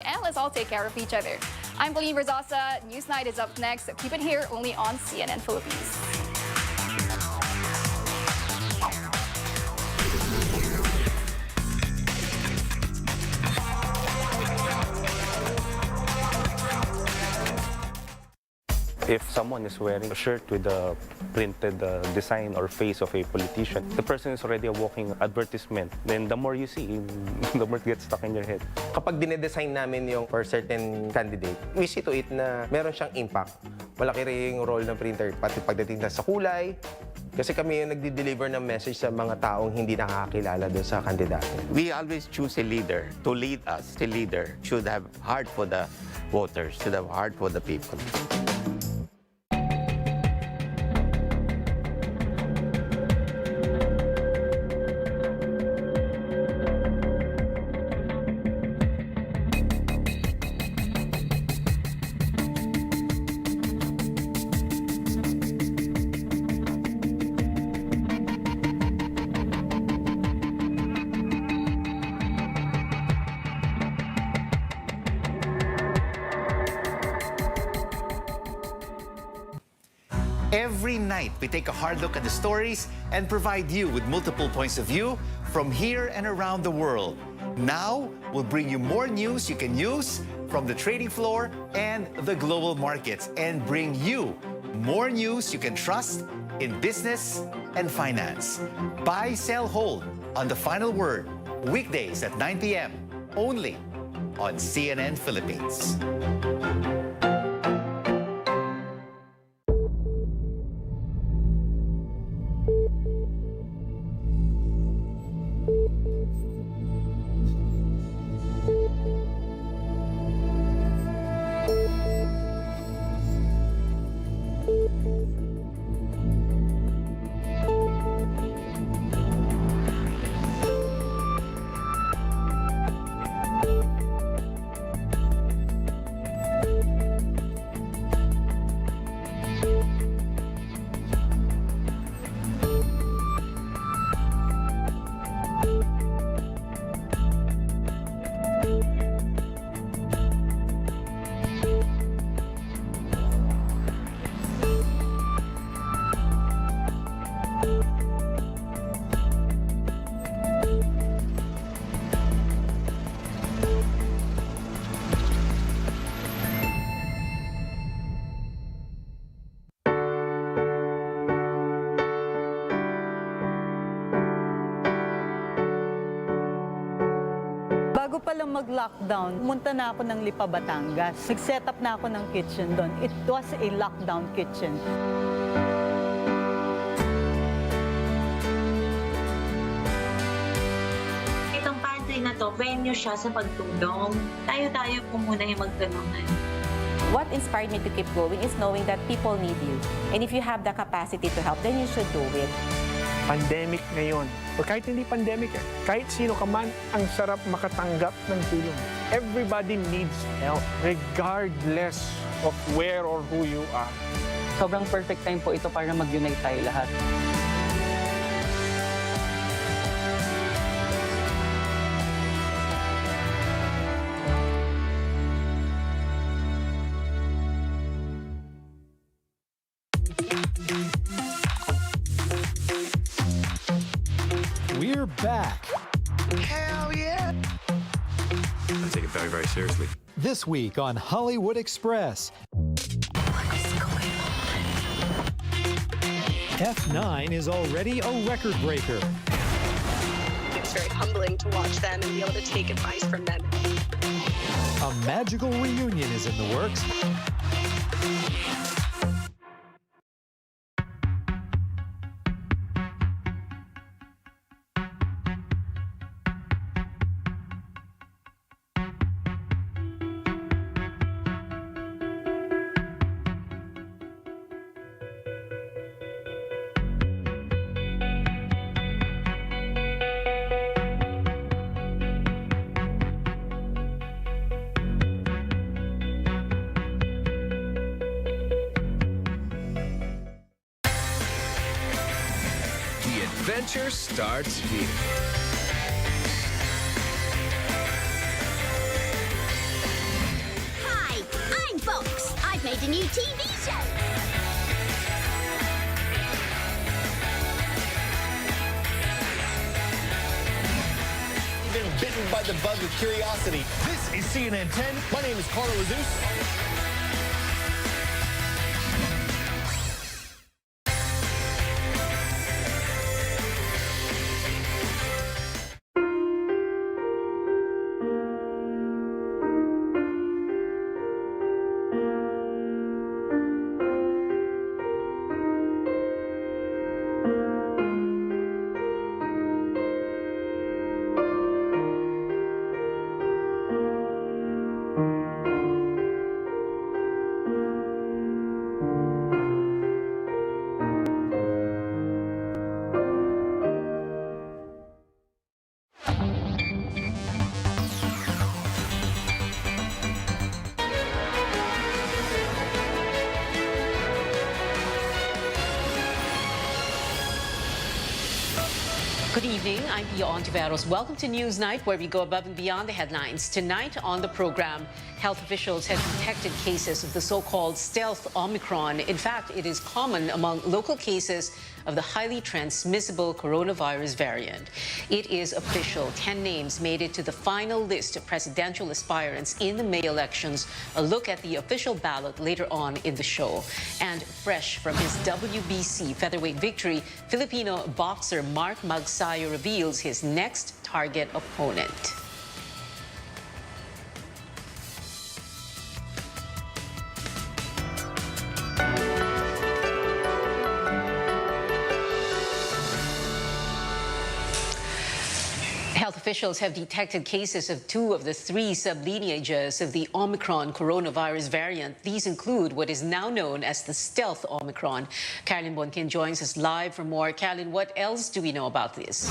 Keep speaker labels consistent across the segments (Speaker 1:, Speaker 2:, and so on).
Speaker 1: and let's all take care of each other. I'm Pauline Verzosa. Newsnight is up next. So keep it here only on CNN Philippines.
Speaker 2: If someone is wearing a shirt with a printed design or face of a politician, the person is already a walking advertisement. Then the more you see, the more it gets stuck in your head.
Speaker 3: Kapag dinedesign namin yung for certain candidate, we see to it na meron siyang impact. Malaki rin yung role ng printer, pati pagdating na sa kulay. Kasi kami yung nagdi-deliver ng message sa mga taong hindi nakakakilala doon sa kandidato.
Speaker 4: We always choose a leader to lead us. The leader should have heart for the voters, should have heart for the people.
Speaker 5: Every night, we take a hard look at the stories and provide you with multiple points of view from here and around the world. Now, we'll bring you more news you can use from the trading floor and the global markets and bring you more news you can trust in business and finance. Buy, sell, hold on The Final Word, weekdays at 9 p.m. only on CNN Philippines.
Speaker 6: Bago pa lang mag-lockdown, pumunta na ako ng Lipa, Batangas. Nag-set up na ako ng kitchen doon. It was a lockdown kitchen.
Speaker 7: Itong pantry na to, venue siya sa pagtulong. Tayo-tayo po muna yung magtulungan.
Speaker 8: What inspired me to keep going is knowing that people need you. And if you have the capacity to help, then you should do it.
Speaker 9: Pandemic ngayon, o kahit hindi pandemic, kahit sino ka man, ang sarap makatanggap ng tulong. Everybody needs help, regardless of where or who you are.
Speaker 10: Sobrang perfect time po ito para mag-unite tayo lahat.
Speaker 11: We're back.
Speaker 5: Hell yeah!
Speaker 11: I take it very, very seriously. This week on Hollywood Express. F9 is already a record breaker.
Speaker 12: It's very humbling to watch them and be able to take advice from them.
Speaker 11: A magical reunion is in the works.
Speaker 13: adventure starts here.
Speaker 14: with a new TV show.
Speaker 15: Been bitten by the bug of curiosity. This is CNN 10. My name is Carlo Azus.
Speaker 16: Good evening, I'm Pia Ontiveros. Welcome to Newsnight, where we go above and beyond the headlines. Tonight on the program, health officials have detected cases of the so-called stealth Omicron. In fact, it is common among local cases of the highly transmissible coronavirus variant. It is official. 10 names made it to the final list of presidential aspirants in the May elections. A look at the official ballot later on in the show. And fresh from his WBC featherweight victory, Filipino boxer Mark Magsayo reveals his next target opponent. Health officials have detected cases of 2 of the 3 sublineages of the Omicron coronavirus variant. These include what is now known as the stealth Omicron. Carolyn Bonkin joins us live for more. Carolyn, what else do we know about this?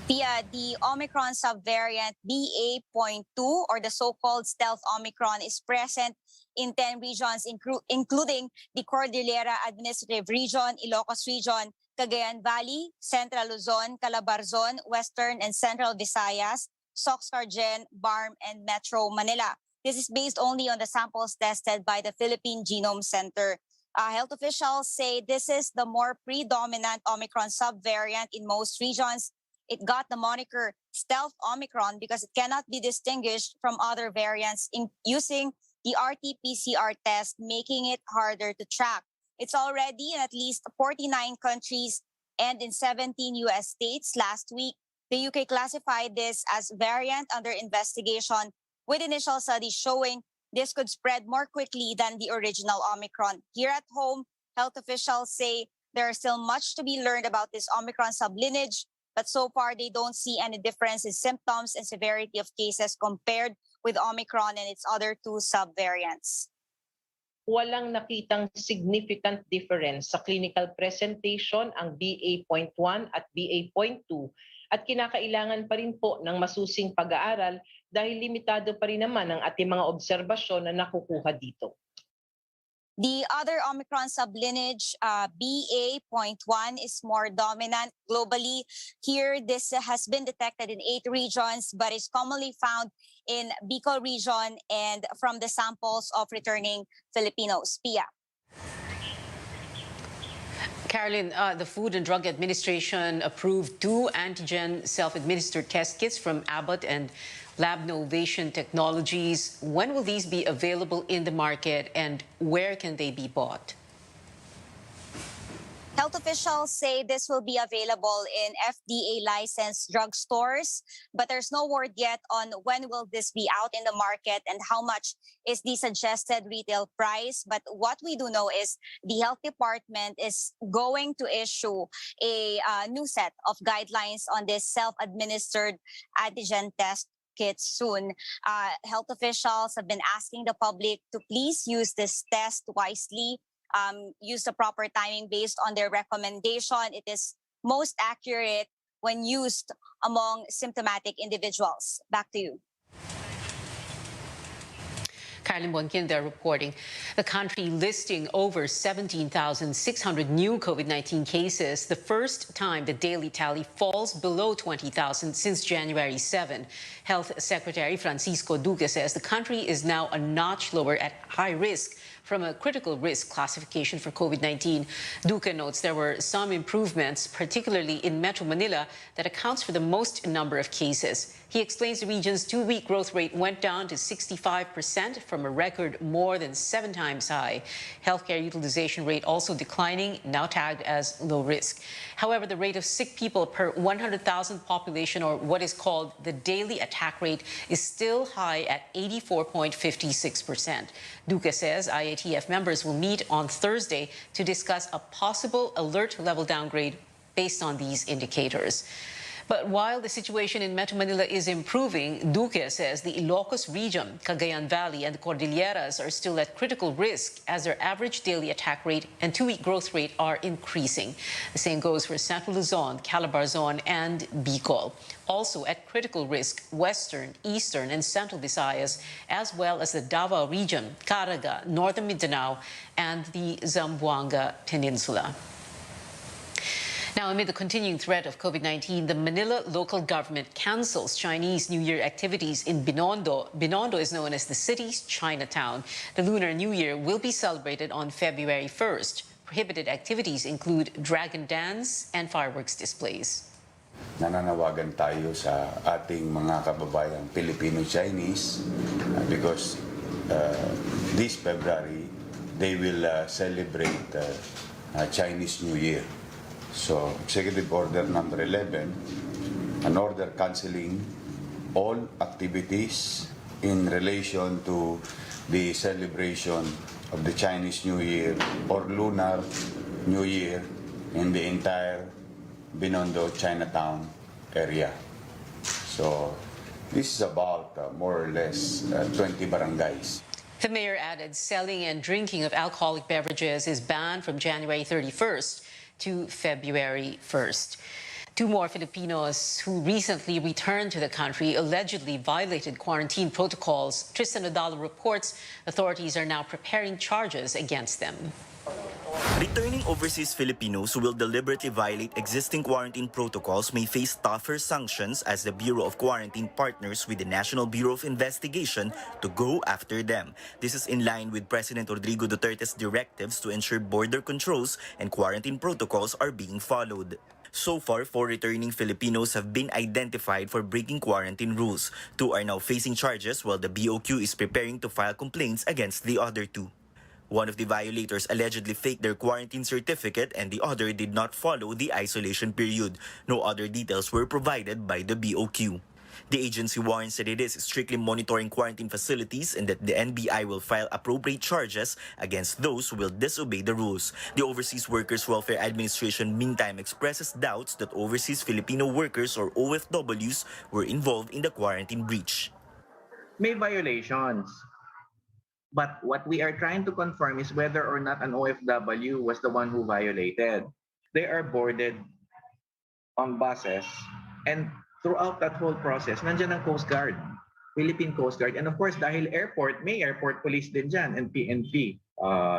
Speaker 17: Pia, the Omicron subvariant BA.2, or the so-called stealth Omicron, is present in 10 regions, including the Cordillera Administrative Region, Ilocos Region, Cagayan Valley, Central Luzon, Calabarzon, Western and Central Visayas, Soxargen, Barm, and Metro Manila. This is based only on the samples tested by the Philippine Genome Center. Health officials say this is the more predominant Omicron subvariant in most regions. It got the moniker stealth Omicron because it cannot be distinguished from other variants using the RT-PCR test, making it harder to track. It's already in at least 49 countries and in 17 U.S. states. Last week, the UK classified this as variant under investigation, with initial studies showing this could spread more quickly than the original Omicron. Here at home, health officials say there is still much to be learned about this Omicron sublineage, but so far they don't see any difference in symptoms and severity of cases compared with Omicron and its other 2 subvariants.
Speaker 18: Walang nakitang significant difference sa clinical presentation ang BA.1 at BA.2 at kinakailangan pa rin po ng masusing pag-aaral dahil limitado pa rin naman ang ating mga obserbasyon na nakukuha dito.
Speaker 17: The other Omicron sublineage, BA.1, is more dominant globally. Here, this has been detected in 8 regions, but is commonly found in Bicol region and from the samples of returning Filipinos. Pia.
Speaker 16: Carolyn, the Food and Drug Administration approved 2 antigen self-administered test kits from Abbott and Lab Novation Technologies. When will these be available in the market and where can they be bought?
Speaker 17: Health officials say this will be available in FDA-licensed drugstores, but there's no word yet on when will this be out in the market and how much is the suggested retail price. But what we do know is the health department is going to issue a new set of guidelines on this self-administered antigen test kits soon. Health officials have been asking the public to please use this test wisely. Use the proper timing based on their recommendation. It is most accurate when used among symptomatic individuals. Back to you.
Speaker 16: Carolyn Bonquinda reporting. The country listing over 17,600 new COVID-19 cases, the first time the daily tally falls below 20,000 since January 7. Health Secretary Francisco Duque says the country is now a notch lower at high risk from a critical risk classification for COVID-19. Duque notes there were some improvements, particularly in Metro Manila, that accounts for the most number of cases. He explains the region's two-week growth rate went down to 65% from a record more than 7 times high. Healthcare utilization rate also declining, now tagged as low risk. However, the rate of sick people per 100,000 population, or what is called the daily attack rate, is still high at 84.56%. Duque says IATF members will meet on Thursday to discuss a possible alert level downgrade based on these indicators. But while the situation in Metro Manila is improving, Duque says the Ilocos region, Cagayan Valley, and the Cordilleras are still at critical risk as their average daily attack rate and two-week growth rate are increasing. The same goes for Central Luzon, Calabarzon, and Bicol. Also at critical risk, Western, Eastern, and Central Visayas, as well as the Davao region, Caraga, Northern Mindanao, and the Zamboanga Peninsula. Now, amid the continuing threat of COVID-19, the Manila local government cancels Chinese New Year activities in Binondo. Binondo is known as the city's Chinatown. The Lunar New Year will be celebrated on February 1st. Prohibited activities include dragon dance and fireworks displays.
Speaker 14: Nananawagan tayo sa ating mga kababayang Filipino-Chinese because this February they will celebrate Chinese New Year. So, Executive Order number 11, an order canceling all activities in relation to the celebration of the Chinese New Year or Lunar New Year in the entire Binondo Chinatown area. So, this is about more or less 20 barangays.
Speaker 16: The mayor added selling and drinking of alcoholic beverages is banned from January 31st. To February 1st. 2 more Filipinos who recently returned to the country allegedly violated quarantine protocols. Tristan Odalo reports authorities are now preparing charges against them.
Speaker 19: Returning overseas Filipinos who will deliberately violate existing quarantine protocols may face tougher sanctions as the Bureau of Quarantine partners with the National Bureau of Investigation to go after them. This is in line with President Rodrigo Duterte's directives to ensure border controls and quarantine protocols are being followed. So far, 4 returning Filipinos have been identified for breaking quarantine rules. 2 are now facing charges while the BOQ is preparing to file complaints against the other 2. One of the violators allegedly faked their quarantine certificate and the other did not follow the isolation period. No other details were provided by the BOQ. The agency warns that it is strictly monitoring quarantine facilities and that the NBI will file appropriate charges against those who will disobey the rules. The Overseas Workers Welfare Administration meantime expresses doubts that overseas Filipino workers or OFWs were involved in the quarantine breach.
Speaker 20: May violations. But what we are trying to confirm is whether or not an OFW was the one who violated. They are boarded on buses, and throughout that whole process, nandiyan ang Coast Guard, Philippine Coast Guard. And of course, dahil airport, may airport police din dyan, and PNP.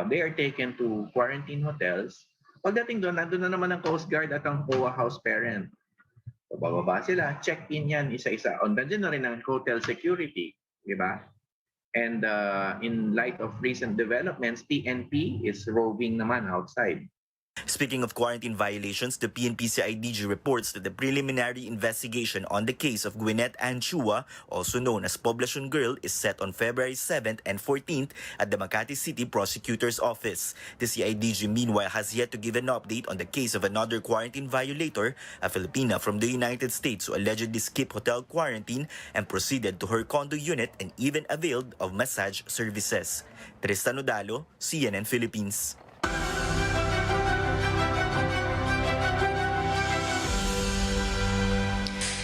Speaker 20: They are taken to quarantine hotels. Pagdating doon, nandun na naman ang Coast Guard at ang COA house parent. So, bababa sila, check-in yan isa-isa. Nandiyan na rin ang hotel security, di ba? And in light of recent developments, PNP is roving naman outside.
Speaker 19: Speaking of quarantine violations, the PNP-CIDG reports that the preliminary investigation on the case of Gwyneth Anchua, also known as Poblacion Girl, is set on February 7th and 14th at the Makati City Prosecutor's Office. The CIDG, meanwhile, has yet to give an update on the case of another quarantine violator, a Filipina from the United States who allegedly skipped hotel quarantine and proceeded to her condo unit and even availed of massage services. Tristan Odalo, CNN Philippines.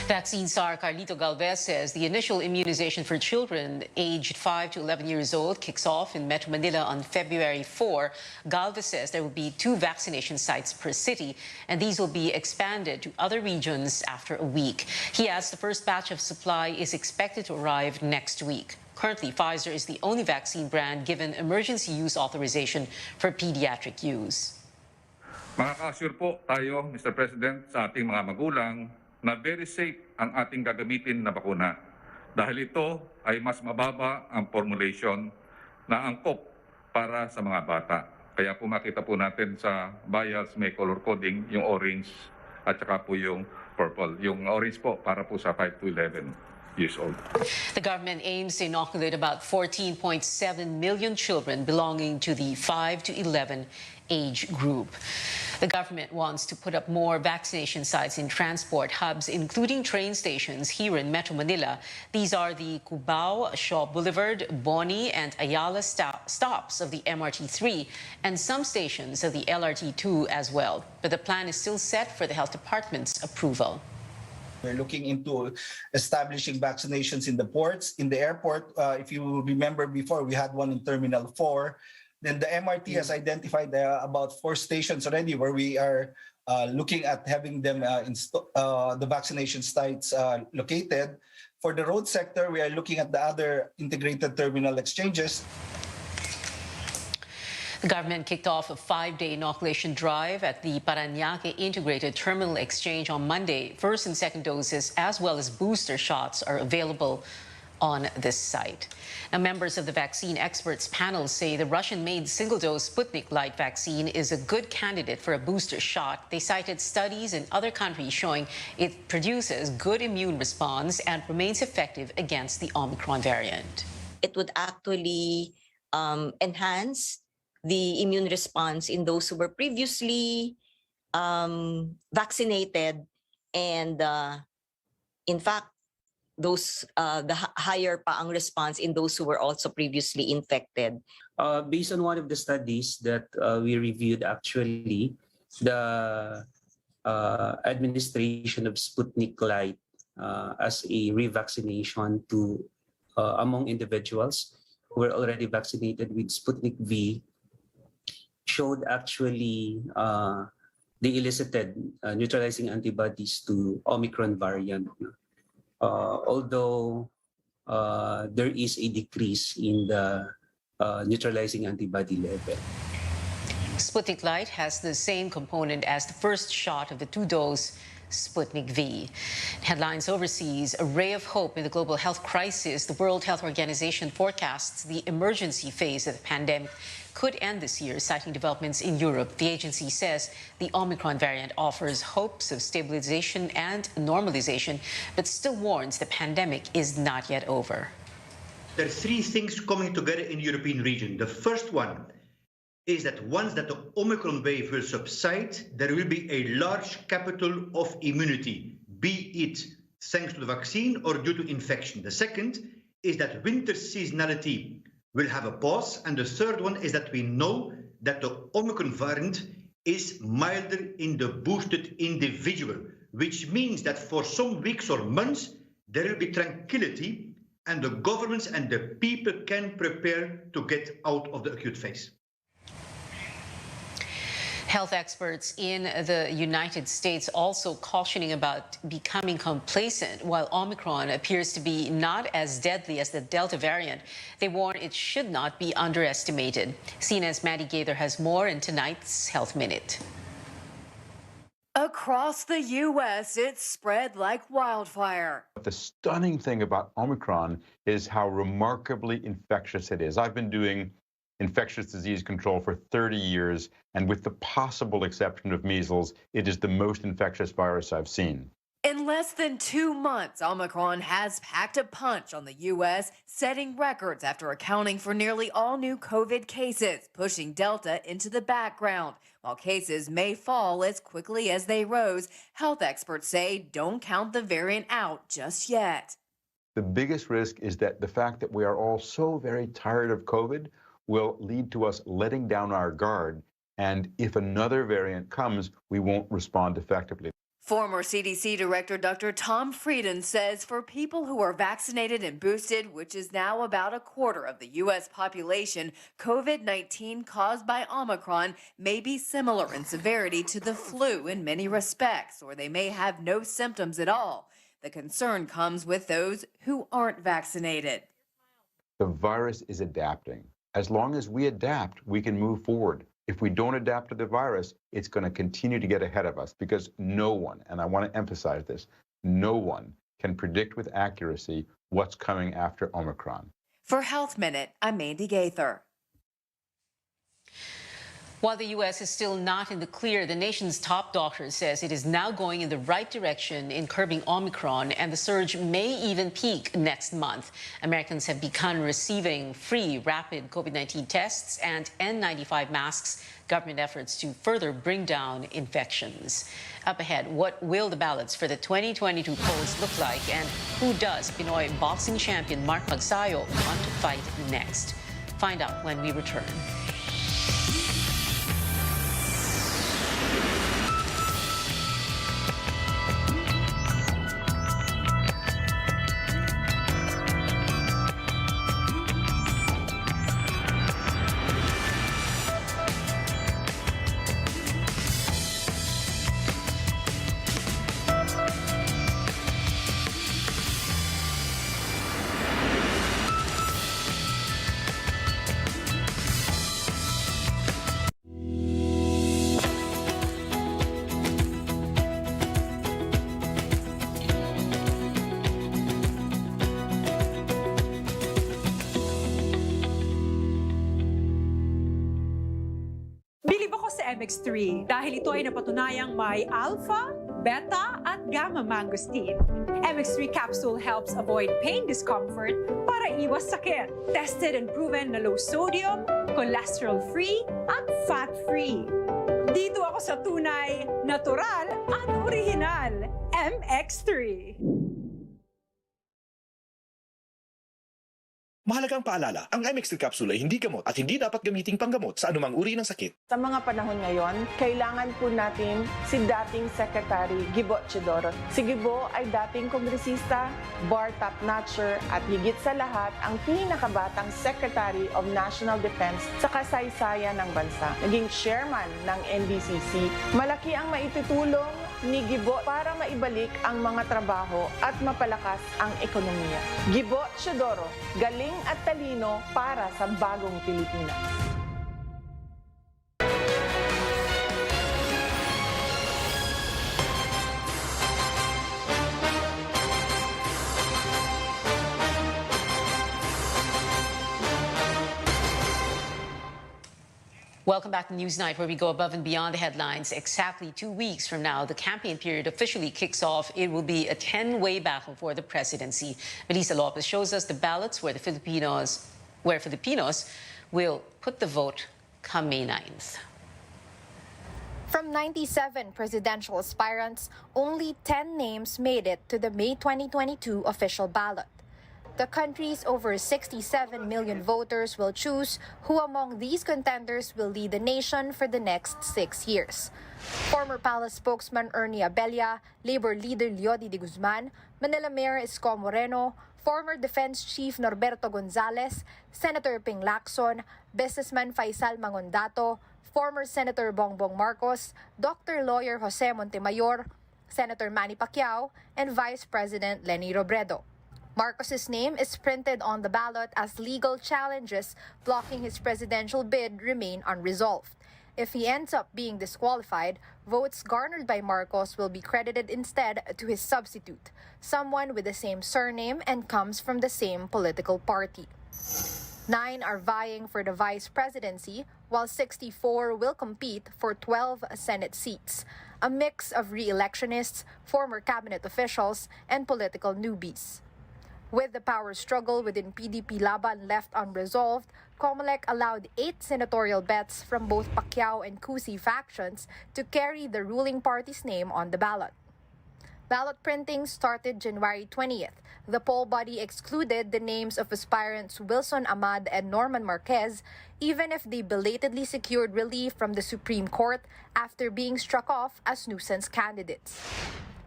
Speaker 16: Vaccine czar Carlito Galvez says the initial immunization for children aged 5 to 11 years old kicks off in Metro Manila on February 4. Galvez says there will be 2 vaccination sites per city, and these will be expanded to other regions after a week. He adds the first batch of supply is expected to arrive next week. Currently, Pfizer is the only vaccine brand given emergency use authorization for pediatric use.
Speaker 21: Makaka-assure po tayo, Mr. President, sa ating mga magulang na very safe ang ating gagamitin na bakuna. Dahil ito ay mas mababa ang formulation na angkop para sa mga bata. Kaya po makita po natin sa vials may color coding, yung orange at saka po yung purple. Yung orange po para po sa 5 to 11 years old.
Speaker 16: The government aims to inoculate about 14.7 million children belonging to the 5 to 11 age group. The government wants to put up more vaccination sites in transport hubs, including train stations here in Metro Manila. These are the Cubao, Shaw Boulevard, Boni, and Ayala stops of the MRT-3 and some stations of the LRT-2 as well. But the plan is still set for the Health Department's approval.
Speaker 22: We're looking into establishing vaccinations in the ports, in the airport. If you remember before, we had one in Terminal 4. Then the MRT has identified about 4 stations already where we are looking at having them the vaccination sites located. For the road sector, we are looking at the other integrated terminal exchanges.
Speaker 16: The government kicked off a 5-day inoculation drive at the Parañaque Integrated Terminal Exchange on Monday. First and second doses, as well as booster shots, are available on this site. Now, members of the vaccine experts panel say the Russian-made single-dose Sputnik Light vaccine is a good candidate for a booster shot. They cited studies in other countries showing it produces good immune response and remains effective against the Omicron variant.
Speaker 23: It would actually enhance the immune response in those who were previously vaccinated, and in fact, those the higher pa ang response in those who were also previously infected.
Speaker 10: Based on one of the studies that we reviewed, actually, the administration of Sputnik Light as a revaccination to among individuals who were already vaccinated with Sputnik V showed actually they elicited neutralizing antibodies to Omicron variant. Although there is a decrease in the neutralizing antibody level.
Speaker 16: Sputnik Light has the same component as the first shot of the 2-dose Sputnik V. Headlines overseas, a ray of hope in the global health crisis. The World Health Organization forecasts the emergency phase of the pandemic could end this year, citing developments in Europe. The agency says the Omicron variant offers hopes of stabilization and normalization, but still warns the pandemic is not yet over.
Speaker 24: There are 3 things coming together in the European region. The first one is that once that the Omicron wave will subside, there will be a large capital of immunity, be it thanks to the vaccine or due to infection. The second is that winter seasonality will have a pause. And the third one is that we know that the Omicron variant is milder in the boosted individual, which means that for some weeks or months, there will be tranquility and the governments and the people can prepare to get out of the acute phase.
Speaker 16: Health experts in the United States also cautioning about becoming complacent. While Omicron appears to be not as deadly as the Delta variant, they warn it should not be underestimated. CNN's Maddie Gaither has more in tonight's Health Minute.
Speaker 25: Across the U.S., it's spread like wildfire.
Speaker 26: The stunning thing about Omicron is how remarkably infectious it is. I've been doing infectious disease control for 30 years, and with the possible exception of measles, it is the most infectious virus I've seen.
Speaker 25: In less than 2 months, Omicron has packed a punch on the U.S., setting records after accounting for nearly all new COVID cases, pushing Delta into the background. While cases may fall as quickly as they rose, health experts say don't count the variant out just yet.
Speaker 26: The biggest risk is that the fact that we are all so very tired of COVID will lead to us letting down our guard, and if another variant comes, we won't respond effectively.
Speaker 25: Former CDC Director Dr. Tom Frieden says for people who are vaccinated and boosted, which is now about a quarter of the U.S. population, COVID-19 caused by Omicron may be similar in severity to the flu in many respects, or they may have no symptoms at all. The concern comes with those who aren't vaccinated.
Speaker 26: The virus is adapting. As long as we adapt, we can move forward. If we don't adapt to the virus, it's going to continue to get ahead of us because no one, and I want to emphasize this, no one can predict with accuracy what's coming after Omicron.
Speaker 25: For Health Minute, I'm Mandy Gaither.
Speaker 16: While the U.S. is still not in the clear, the nation's top doctor says it is now going in the right direction in curbing Omicron, and the surge may even peak next month. Americans have begun receiving free rapid COVID-19 tests and N95 masks, government efforts to further bring down infections. Up ahead, what will the ballots for the 2022 polls look like, and who does Pinoy boxing champion Mark Magsayo want to fight next? Find out when we return.
Speaker 1: Bilib ako sa MX3 dahil ito ay napatunayang may alpha, beta at gamma mangosteen. MX3 capsule helps avoid pain discomfort para iwas sakit. Tested and proven na low sodium, cholesterol-free at fat-free. Dito ako sa tunay, natural at original. MX3.
Speaker 15: Mahalagang paalala, ang MX3 capsule ay hindi gamot at hindi dapat gamiting panggamot sa anumang uri ng sakit.
Speaker 2: Sa mga panahon ngayon, kailangan po natin si dating Secretary Gibo Teodoro. Si Gibo ay dating kongresista, bar top-notcher at higit sa lahat ang pinakabatang Secretary of National Defense sa kasaysayan ng bansa. Naging chairman ng NDCC. Malaki ang maitutulong ni Gibo para maibalik ang mga trabaho at mapalakas ang ekonomiya. Gibo Teodoro, galing at talino para sa bagong Pilipinas.
Speaker 16: Welcome back to Newsnight, where we go above and beyond the headlines. Exactly 2 weeks from now, the campaign period officially kicks off. It will be a 10-way battle for the presidency. Melissa Lopez shows us the ballots where Filipinos will put the vote come May 9th.
Speaker 3: From 97 presidential aspirants, only 10 names made it to the May 2022 official ballot. The country's over 67 million voters will choose who among these contenders will lead the nation for the next 6 years. Former Palace spokesman Ernie Abella, Labor leader Leody de Guzman, Manila Mayor Isko Moreno, former Defense Chief Norberto Gonzales, Senator Ping Lacson, businessman Faisal Mangondato, former Senator Bongbong Marcos, Dr. Lawyer Jose Montemayor, Senator Manny Pacquiao, and Vice President Leni Robredo. Marcos's name is printed on the ballot as legal challenges blocking his presidential bid remain unresolved. If he ends up being disqualified, votes garnered by Marcos will be credited instead to his substitute, someone with the same surname and comes from the same political party. 9 are vying for the vice presidency, while 64 will compete for 12 Senate seats, a mix of re-electionists, former cabinet officials, and political newbies. With the power struggle within PDP Laban left unresolved, COMELEC allowed 8 senatorial bets from both Pacquiao and Cusi factions to carry the ruling party's name on the ballot. Ballot printing started January 20th. The poll body excluded the names of aspirants Wilson Ahmad and Norman Marquez, even if they belatedly secured relief from the Supreme Court after being struck off as nuisance candidates.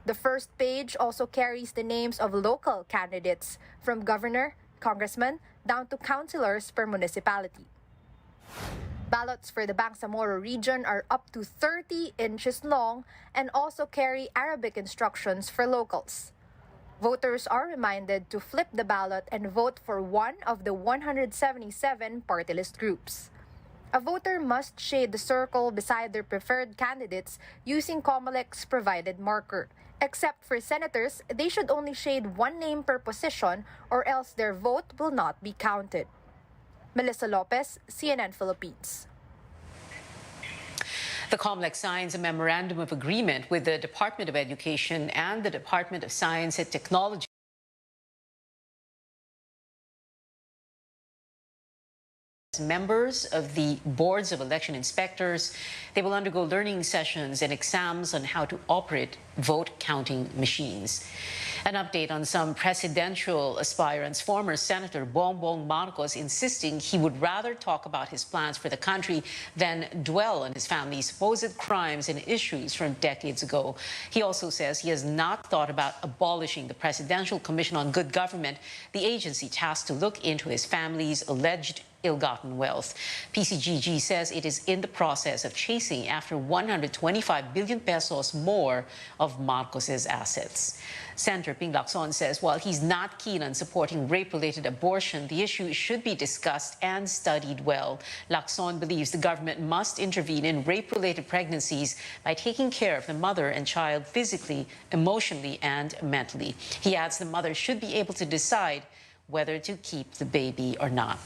Speaker 3: The first page also carries the names of local candidates, from governor, congressman, down to councilors per municipality. Ballots for the Bangsamoro region are up to 30 inches long and also carry Arabic instructions for locals. Voters are reminded to flip the ballot and vote for one of the 177 party list groups. A voter must shade the circle beside their preferred candidates using COMELEC's provided marker. Except for senators, they should only shade one name per position or else their vote will not be counted. Melissa Lopez, CNN Philippines.
Speaker 16: The COMELEC signs a memorandum of agreement with the Department of Education and the Department of Science and Technology. Members of the boards of election inspectors, they will undergo learning sessions and exams on how to operate vote counting machines. An update on some presidential aspirants. Former Senator Bongbong Marcos insisting he would rather talk about his plans for the country than dwell on his family's supposed crimes and issues from decades ago. He also says he has not thought about abolishing the Presidential Commission on Good Government, the agency tasked to look into his family's alleged ill-gotten wealth. PCGG says it is in the process of chasing after 125 billion pesos more of Marcos's assets. Senator Ping Lacson says while he's not keen on supporting rape-related abortion, the issue should be discussed and studied well. Lacson believes the government must intervene in rape-related pregnancies by taking care of the mother and child physically, emotionally, and mentally. He adds the mother should be able to decide whether to keep the baby or not.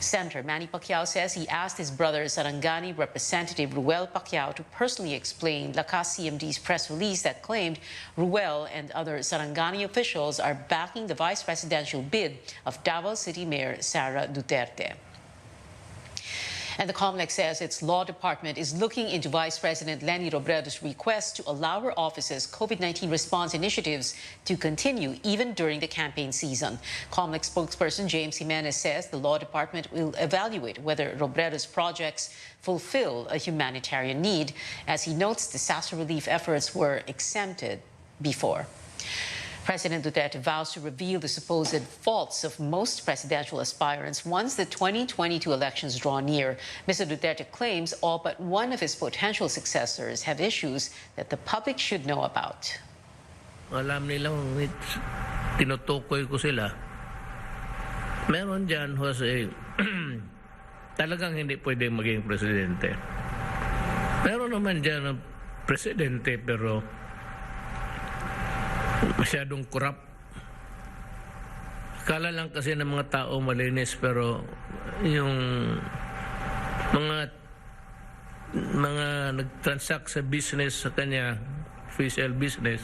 Speaker 16: Senator Manny Pacquiao says he asked his brother Sarangani Representative Ruel Pacquiao to personally explain Lakas CMD's press release that claimed Ruel and other Sarangani officials are backing the vice presidential bid of Davao City Mayor Sara Duterte. And the COMELEC says its law department is looking into Vice President Leni Robredo's request to allow her office's COVID-19 response initiatives to continue even during the campaign season. COMELEC spokesperson James Jimenez says the law department will evaluate whether Robredo's projects fulfill a humanitarian need. As he notes, disaster relief efforts were exempted before. President Duterte vows to reveal the supposed faults of most presidential aspirants once the 2022 elections draw near. Mr. Duterte claims all but one of his potential successors have issues that the public should know about.
Speaker 4: Alam nilang tinutukoy ko sila. Meron dyan, Jose, talagang hindi pwedeng maging presidente. Meron naman dyan ang presidente pero masyadong corrupt. Kala lang kasi ng mga tao malinis pero yung mga nag-transact sa business sa kanya, official business,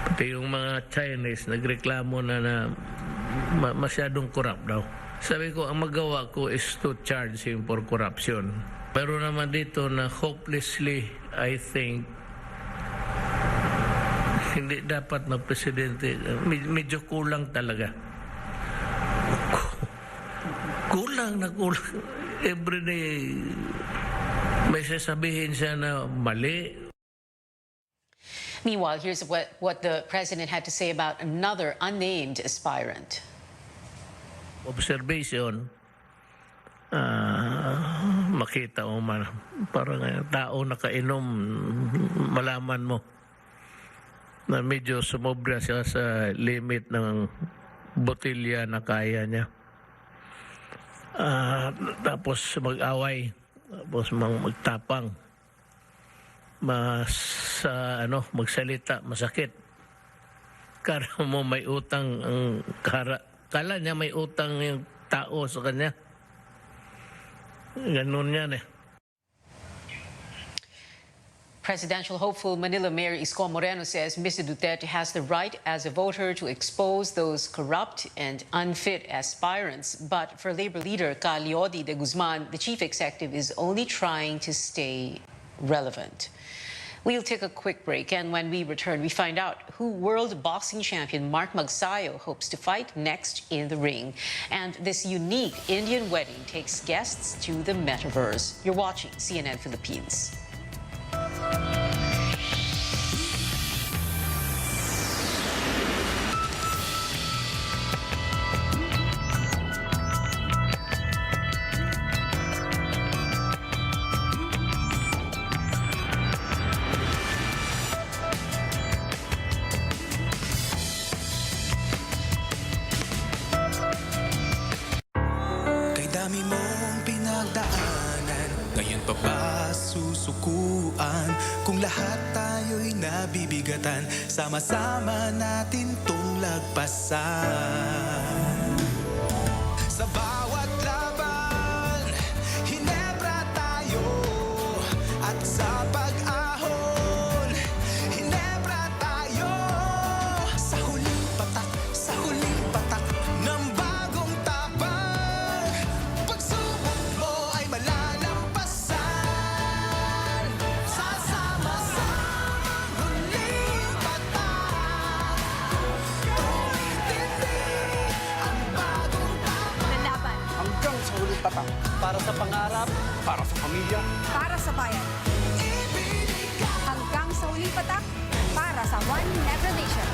Speaker 4: pati yung mga Chinese nagreklamo na masyadong corrupt daw. Sabi ko, ang magawa ko is to charge him for corruption. Pero naman dito na hopelessly, I think, hindi dapat na presidente. Medyo kulang talaga. Kulang. Everyday may sasabihin siya na mali.
Speaker 16: Meanwhile, here's what the president had to say about another unnamed aspirant.
Speaker 4: Observation, makita mo man, parang tao nakainom, malaman mo na medyo sumobra siya sa limit ng botilya na kaya niya. Tapos mag-away, tapos magtapang, magsalita, masakit. Kala mo may utang ang kala niya may utang yung tao sa kanya. Ganun yan eh.
Speaker 16: Presidential hopeful Manila Mayor Isko Moreno says Mr. Duterte has the right as a voter to expose those corrupt and unfit aspirants. But for Labor leader Ka Leody de Guzman, the chief executive is only trying to stay relevant. We'll take a quick break, and when we return, we find out who world boxing champion Mark Magsayo hopes to fight next in the ring. And this unique Indian wedding takes guests to the metaverse. You're watching CNN Philippines.
Speaker 5: dami mong pinagdaanan, ngayon pa ba susukuan? Kung lahat tayo'y nabibigatan, sama-sama natin tong lagpasan. Sa bawat laban, hinebra tayo, at sa pag-ahon, hinebra tayo. Sa huling patak ng bagong tapang, pagsubok mo ay malalampasan. Sasama-samang huling patak, tumitindi ang bagong tapang.
Speaker 6: Lalaban
Speaker 7: Hanggang sa huling patak. Para sa pangarap, para sa pamilya.
Speaker 6: para sa bayan. Hanggang sa huling patak para sa One Never Nation.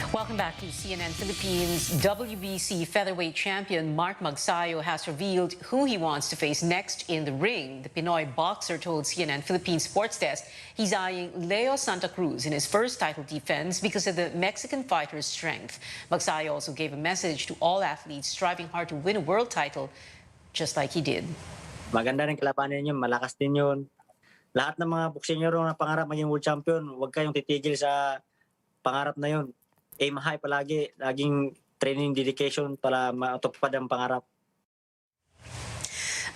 Speaker 16: Welcome back to CNN Philippines. WBC featherweight champion Mark Magsayo has revealed who he wants to face next in the ring. The Pinoy boxer told CNN Philippines Sports Desk he's eyeing Leo Santa Cruz in his first title defense because of the Mexican fighter's strength. Magsayo also gave a message to all athletes striving hard to win a world title, just like he did.
Speaker 8: Maganda rin kalabanin yun, malakas din yun. Lahat ng mga boksingero na pangarap maging world champion, huwag kayong titigil sa pangarap na yun. Aim high palagi, laging training dedication para matupad ang pangarap.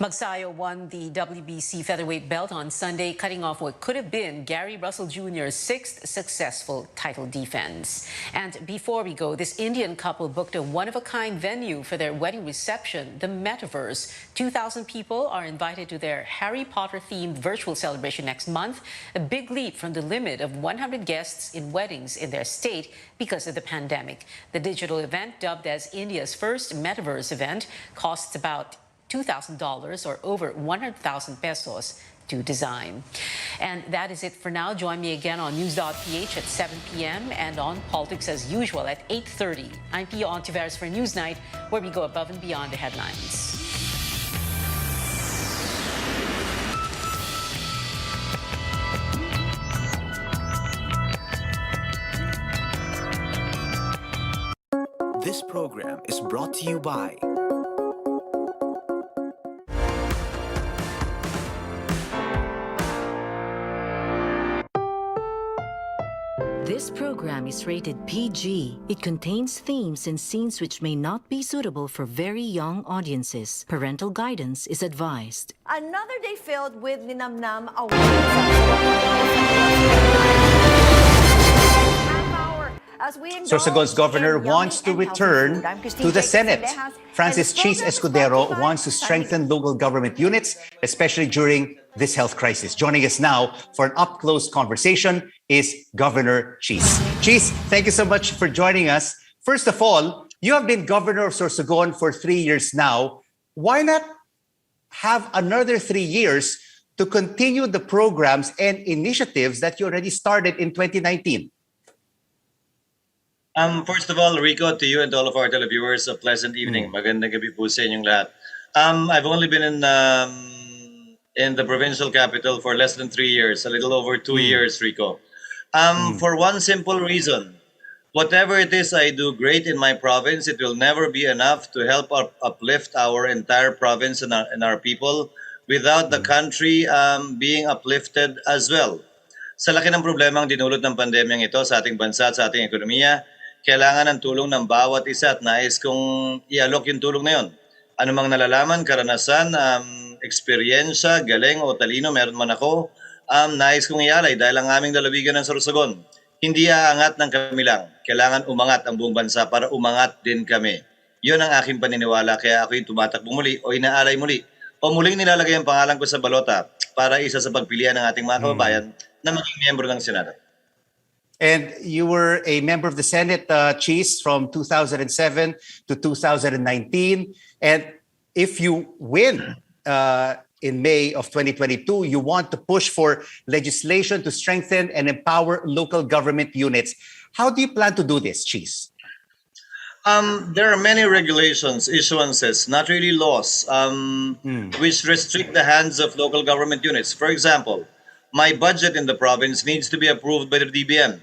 Speaker 16: Magsayo won the WBC featherweight belt on Sunday, cutting off what could have been Gary Russell Jr.'s sixth successful title defense. And before we go, this Indian couple booked a one-of-a-kind venue for their wedding reception, the Metaverse. 2,000 people are invited to their Harry Potter-themed virtual celebration next month, a big leap from the limit of 100 guests in weddings in their state because of the pandemic. The digital event, dubbed as India's first Metaverse event, costs about $2,000 or over 100,000 pesos to design. And that is it for now. Join me again on News.ph at 7 p.m. and on Politics as usual at 8:30. I'm Pia Ontiveros for Newsnight, where we go above and beyond the headlines.
Speaker 9: This program is brought to you by
Speaker 12: This program is rated PG. It contains themes and scenes which may not be suitable for very young audiences. Parental guidance is advised.
Speaker 6: Another day filled with linamnam
Speaker 27: Sorsogon's governor wants to return to the Senate. Francis Chis Escudero wants to strengthen local government units, especially during this health crisis. Joining us now for an up-close conversation is Governor Chis. Chis, thank you so much for joining us. First of all, you have been governor of Sorsogon for 3 years now. Why not have another 3 years to continue the programs and initiatives that you already started in 2019?
Speaker 28: First of all, Rico, to you and to all of our televiewers, a pleasant evening. Magandang gabi po sa inyong lahat. I've only been in in the provincial capital for less than 3 years, a little over 2 years, Rico. For one simple reason. Whatever it is I do great in my province, it will never be enough to help uplift our entire province and our people without the country being uplifted as well. Sa laki ng problemang dinulot ng pandemyang ito sa ating bansa at sa ating ekonomiya, kailangan ng tulong ng bawat isa at nais kong i-alok yung tulong na yun. Ano mang nalalaman, karanasan, eksperyensya, galing o talino meron man ako, nais kong ialay dahil ang aming lalawigan ng Sorsogon. Hindi aangat ng kami lang. Kailangan umangat ang buong bansa para umangat din kami. Yun ang aking paniniwala kaya ako'y tumatakbo muli o inaalay muli o muling nilalagay ang pangalan ko sa balota para isa sa pagpilian ng ating mga kababayan na maging miyembro ng Senado.
Speaker 27: And you were a member of the Senate, Cheese, from 2007 to 2019. And if you win in May of 2022, you want to push for legislation to strengthen and empower local government units. How do you plan to do this, Cheese?
Speaker 28: There are many regulations, issuances, not really laws, which restrict the hands of local government units. For example, my budget in the province needs to be approved by the DBM.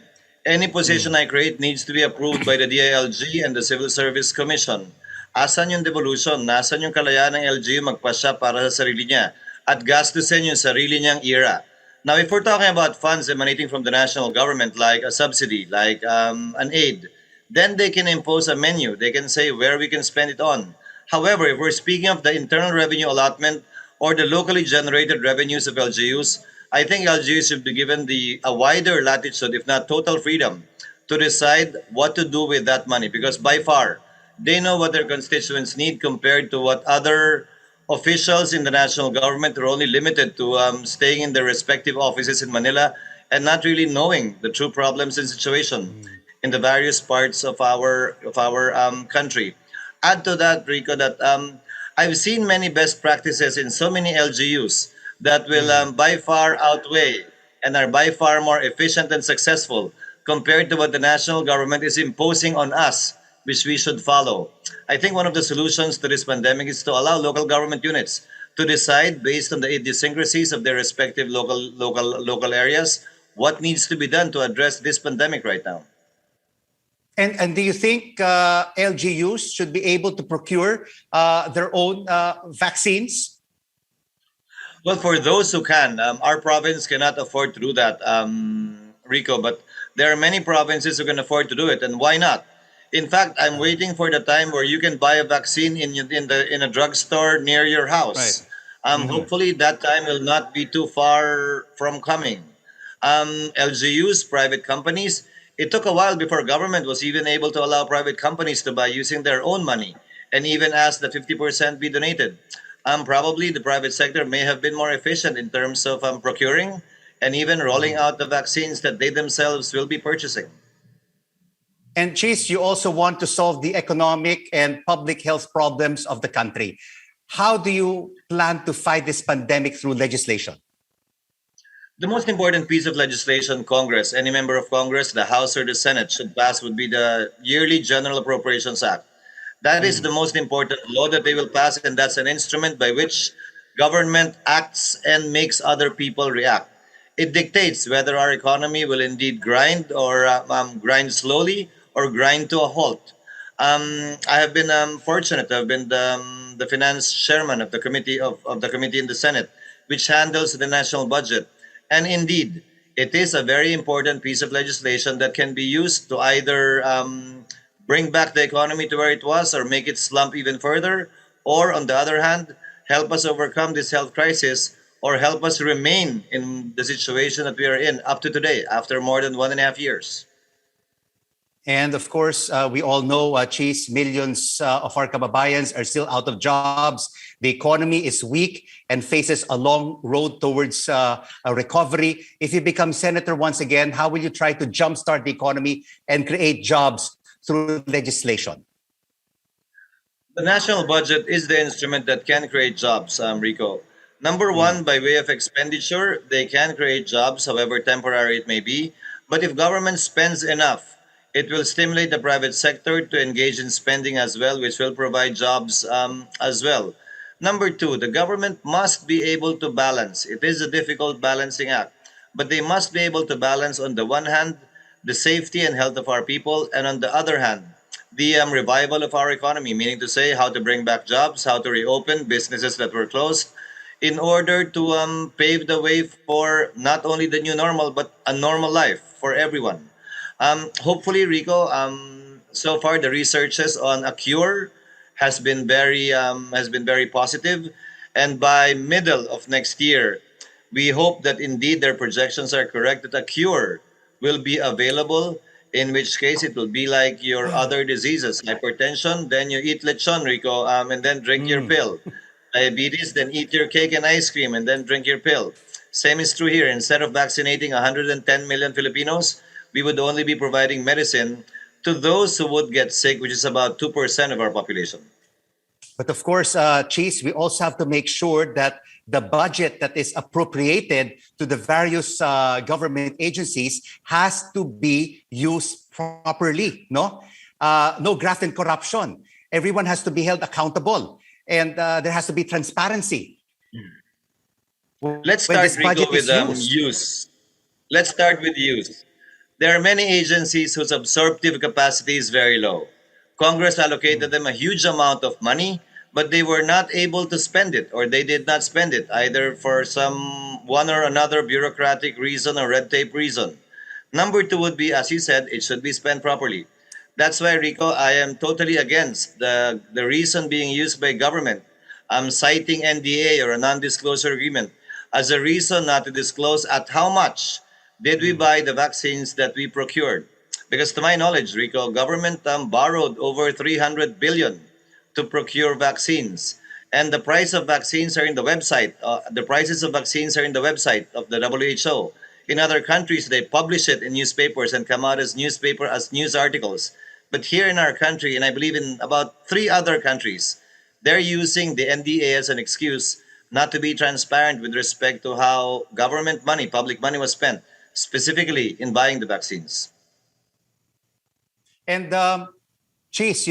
Speaker 28: Any position I create needs to be approved by the DILG and the Civil Service Commission. Asan yung devolution? Nasaan yung kalayaan ng LGU magpasya para sa sarili niya at gastusin yung sarili niyang era? Now, if we're talking about funds emanating from the national government, like a subsidy, like an aid, then they can impose a menu. They can say where we can spend it on. However, if we're speaking of the internal revenue allotment or the locally generated revenues of LGUs, I think LGUs should be given a wider latitude, if not total freedom, to decide what to do with that money. Because by far, they know what their constituents need compared to what other officials in the national government are only limited to staying in their respective offices in Manila and not really knowing the true problems and situation in the various parts of our country. Add to that, Rico, that I've seen many best practices in so many LGUs that will by far outweigh and are by far more efficient and successful compared to what the national government is imposing on us, which we should follow. I think one of the solutions to this pandemic is to allow local government units to decide based on the idiosyncrasies of their respective local areas what needs to be done to address this pandemic right now.
Speaker 27: And do you think LGUs should be able to procure their own vaccines?
Speaker 28: Well, for those who can, our province cannot afford to do that, Rico, but there are many provinces who can afford to do it, and why not? In fact, I'm waiting for the time where you can buy a vaccine in a drugstore near your house. Right. Hopefully, that time will not be too far from coming. LGUs, private companies, it took a while before government was even able to allow private companies to buy using their own money and even ask that 50% be donated. Probably the private sector may have been more efficient in terms of procuring and even rolling out the vaccines that they themselves will be purchasing.
Speaker 27: And Cheese, you also want to solve the economic and public health problems of the country. How do you plan to fight this pandemic through legislation?
Speaker 28: The most important piece of legislation Congress, any member of Congress, the House or the Senate should pass would be the Yearly General Appropriations Act. That is the most important law that they will pass, and that's an instrument by which government acts and makes other people react. It dictates whether our economy will indeed grind or grind slowly or grind to a halt. I have been fortunate. I've been the finance chairman of the committee of the committee in the Senate, which handles the national budget. And indeed, it is a very important piece of legislation that can be used to either bring back the economy to where it was or make it slump even further, or on the other hand, help us overcome this health crisis or help us remain in the situation that we are in up to today after more than 1.5 years.
Speaker 27: And of course, we all know, Cheese, millions of our kababayans are still out of jobs. The economy is weak and faces a long road towards a recovery. If you become senator once again, how will you try to jumpstart the economy and create jobs through legislation?
Speaker 28: The national budget is the instrument that can create jobs, Rico. Number one, by way of expenditure, they can create jobs, however temporary it may be. But if government spends enough, it will stimulate the private sector to engage in spending as well, which will provide jobs as well. Number two, the government must be able to balance. It is a difficult balancing act, but they must be able to balance on the one hand the safety and health of our people, and on the other hand, the revival of our economy, meaning to say how to bring back jobs, how to reopen businesses that were closed, in order to pave the way for not only the new normal, but a normal life for everyone. Hopefully, Rico, so far the researches on a cure has been very positive, and by middle of next year, we hope that indeed their projections are correct, that a cure will be available, in which case it will be like your other diseases. Hypertension, then you eat lechon, Rico, and then drink your pill. Diabetes, then eat your cake and ice cream, and then drink your pill. Same is true here. Instead of vaccinating 110 million Filipinos, we would only be providing medicine to those who would get sick, which is about 2% of our population.
Speaker 27: But of course, Chase, we also have to make sure that the budget that is appropriated to the various government agencies has to be used properly, no? No graft and corruption. Everyone has to be held accountable, and there has to be transparency.
Speaker 28: Let's start, Rico, with use. Let's start with use. There are many agencies whose absorptive capacity is very low. Congress allocated them a huge amount of money, but they were not able to spend it, or they did not spend it, either for some one or another bureaucratic reason or red tape reason. Number two would be, as you said, it should be spent properly. That's why, Rico, I am totally against the reason being used by government. I'm citing NDA, or a non-disclosure agreement, as a reason not to disclose at how much did we buy the vaccines that we procured. Because to my knowledge, Rico, government borrowed over 300 billion to procure vaccines. And the price of vaccines are in the website. The prices of vaccines are in the website of the WHO. In other countries, they publish it in newspapers and come out as news articles. But here in our country, and I believe in about 3 other countries, they're using the NDA as an excuse not to be transparent with respect to how government money, public money was spent, specifically in buying the vaccines.
Speaker 27: And Chase,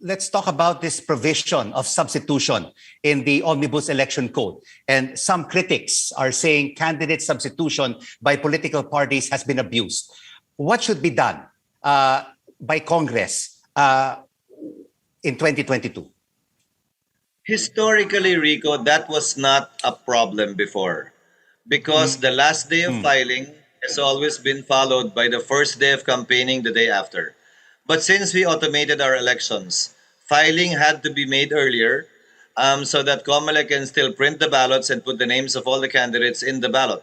Speaker 27: let's talk about this provision of substitution in the Omnibus Election Code. And some critics are saying candidate substitution by political parties has been abused. What should be done by Congress in 2022?
Speaker 28: Historically, Rico, that was not a problem before, because the last day of filing has always been followed by the first day of campaigning the day after. But since we automated our elections, filing had to be made earlier so that COMELEC can still print the ballots and put the names of all the candidates in the ballot.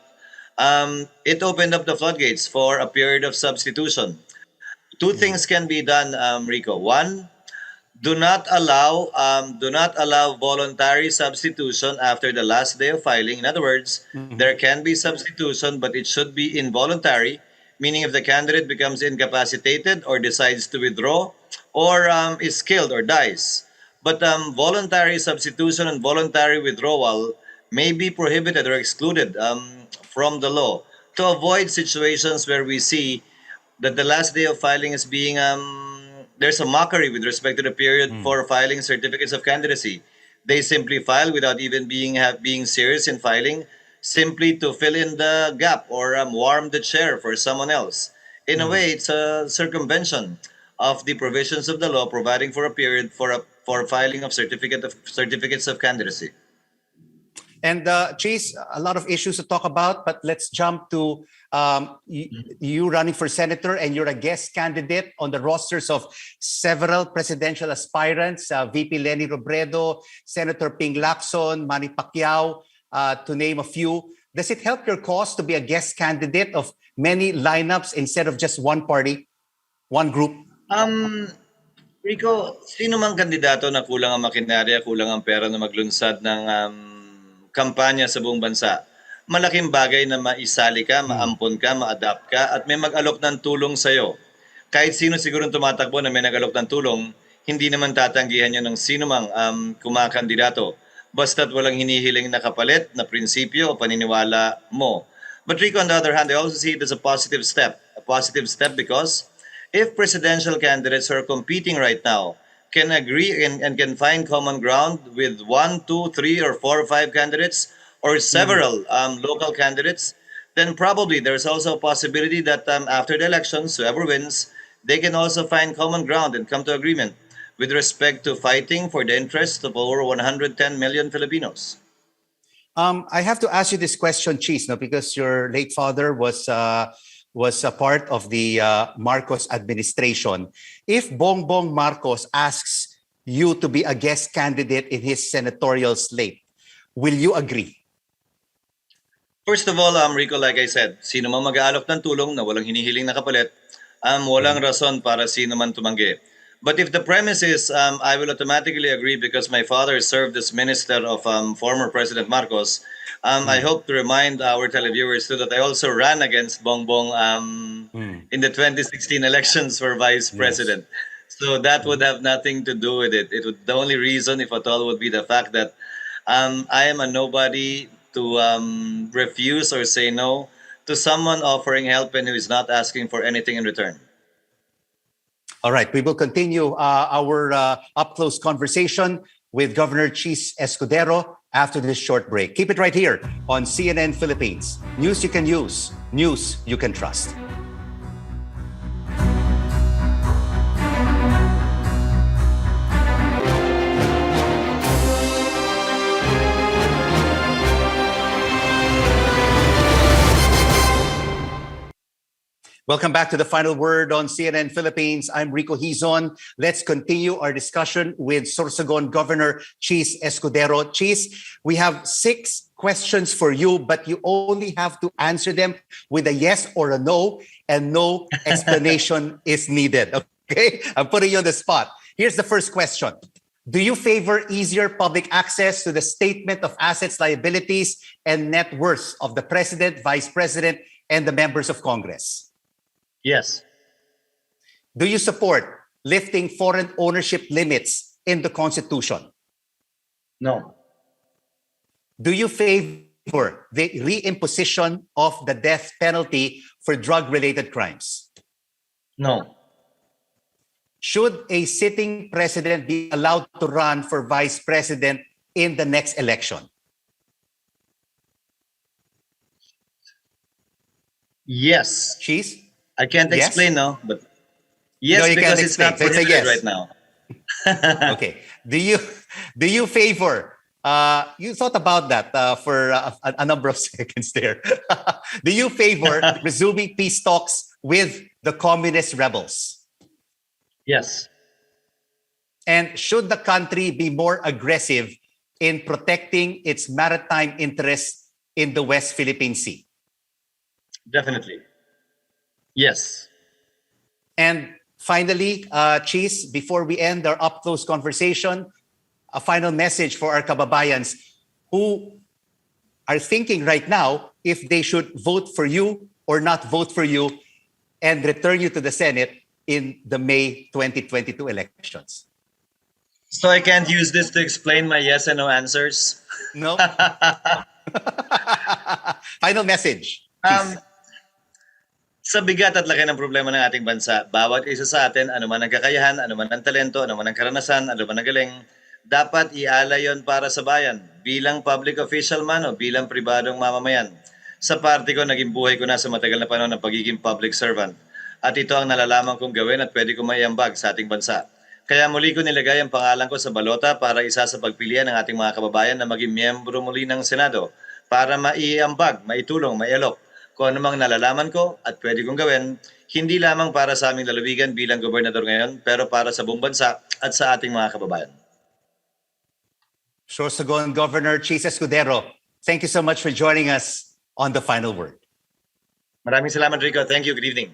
Speaker 28: It opened up the floodgates for a period of substitution. 2 things can be done, Rico. One, do not allow voluntary substitution after the last day of filing. In other words, there can be substitution, but it should be involuntary, meaning if the candidate becomes incapacitated or decides to withdraw or is killed or dies. But voluntary substitution and voluntary withdrawal may be prohibited or excluded from the law to avoid situations where we see that the last day of filing is being there's a mockery with respect to the period for filing certificates of candidacy. They simply file without even being serious in filing, simply to fill in the gap or warm the chair for someone else. In a way, it's a circumvention of the provisions of the law providing for a period for filing of certificates of candidacy.
Speaker 27: And Chase, a lot of issues to talk about, but let's jump to you running for senator, and you're a guest candidate on the rosters of several presidential aspirants, VP Leni Robredo, Senator Ping Lacson, Manny Pacquiao, to name a few. Does it help your cause to be a guest candidate of many lineups instead of just one party, one group?
Speaker 28: Rico, sino mang kandidato na kulang ang makinarya, kulang ang pera na maglunsad ng kampanya sa buong bansa, malaking bagay na maisali ka, maampon ka, ma-adapt ka, at may mag-alok ng tulong sa'yo. Kahit sino siguro tumatakbo na may nag-alok ng tulong, hindi naman tatanggihan yun ng sino mang kumakandidato. Basta't walang hinihiling na kapalit, na prinsipyo o paniniwala mo. But Rico, on the other hand, I also see it as a positive step. A positive step because if presidential candidates who are competing right now can agree and can find common ground with 1, 2, 3, or 4 or 5 candidates or several local candidates, then probably there's also a possibility that after the elections, whoever wins, they can also find common ground and come to agreement with respect to fighting for the interests of over 110 million Filipinos.
Speaker 27: I have to ask you this question, Cheese, no, because your late father was a part of the Marcos administration. If Bongbong Marcos asks you to be a guest candidate in his senatorial slate, will you agree?
Speaker 28: First of all, Rico, like I said, sino man mag-aalok ng tulong na walang hinihiling na kapalit, walang rason para sino man tumanggi. But if the premise is I will automatically agree because my father served as minister of former President Marcos, I hope to remind our televiewers too that I also ran against Bongbong in the 2016 elections for vice president. So that would have nothing to do with it. The only reason, if at all, would be the fact that I am a nobody to refuse or say no to someone offering help and who is not asking for anything in return.
Speaker 27: All right, we will continue our up-close conversation with Governor Cheese Escudero after this short break. Keep it right here on CNN Philippines. News you can use, news you can trust. Welcome back to the Final Word on CNN Philippines. I'm Rico Hizon. Let's continue our discussion with Sorsogon Governor Cheese Escudero. Cheese, we have 6 questions for you, but you only have to answer them with a yes or a no, and no explanation is needed. Okay? I'm putting you on the spot. Here's the first question. Do you favor easier public access to the statement of assets, liabilities, and net worth of the President, Vice President, and the members of Congress?
Speaker 28: Yes.
Speaker 27: Do you support lifting foreign ownership limits in the Constitution?
Speaker 28: No.
Speaker 27: Do you favor the reimposition of the death penalty for drug-related crimes?
Speaker 28: No.
Speaker 27: Should a sitting president be allowed to run for vice president in the next election?
Speaker 28: Yes.
Speaker 27: Cheese?
Speaker 28: I can't
Speaker 27: Yes?
Speaker 28: explain now, but yes,
Speaker 27: No, you
Speaker 28: because
Speaker 27: can't
Speaker 28: it's not
Speaker 27: explain. So it's a
Speaker 28: prohibited
Speaker 27: yes.
Speaker 28: right now.
Speaker 27: Okay. Do you favor? You thought about that for a number of seconds there. Do you favor resuming peace talks with the communist rebels?
Speaker 28: Yes.
Speaker 27: And should the country be more aggressive in protecting its maritime interests in the West Philippine Sea?
Speaker 28: Definitely. Yes.
Speaker 27: And finally, Cheese, before we end our up-close conversation, a final message for our kababayans who are thinking right now if they should vote for you or not vote for you and return you to the Senate in the May 2022 elections.
Speaker 28: So I can't use this to explain my yes and no answers?
Speaker 27: No. Final message.
Speaker 28: Sa bigat at laki ng problema ng ating bansa, bawat isa sa atin, ano man ang kakayahan, ano man ang talento, ano man ang karanasan, ano man ang galing, dapat ialay yon para sa bayan, bilang public official man o bilang pribadong mamamayan. Sa parte ko, naging buhay ko na sa matagal na panahon ng pagiging public servant. At ito ang nalalaman kong gawin at pwede kong maiambag sa ating bansa. Kaya muli ko nilagay ang pangalan ko sa balota para isa sa pagpilian ng ating mga kababayan na maging miyembro muli ng Senado para maiambag, maitulong, maialok kung ano mang nalalaman ko at pwede kong gawin, hindi lamang para sa aming lalawigan bilang gobernador ngayon, pero para sa buong bansa at sa ating mga kababayan.
Speaker 27: Sorsogon Governor Cheese Escudero, thank you so much for joining us on The Final Word.
Speaker 28: Maraming salamat, Rico. Thank you. Good evening.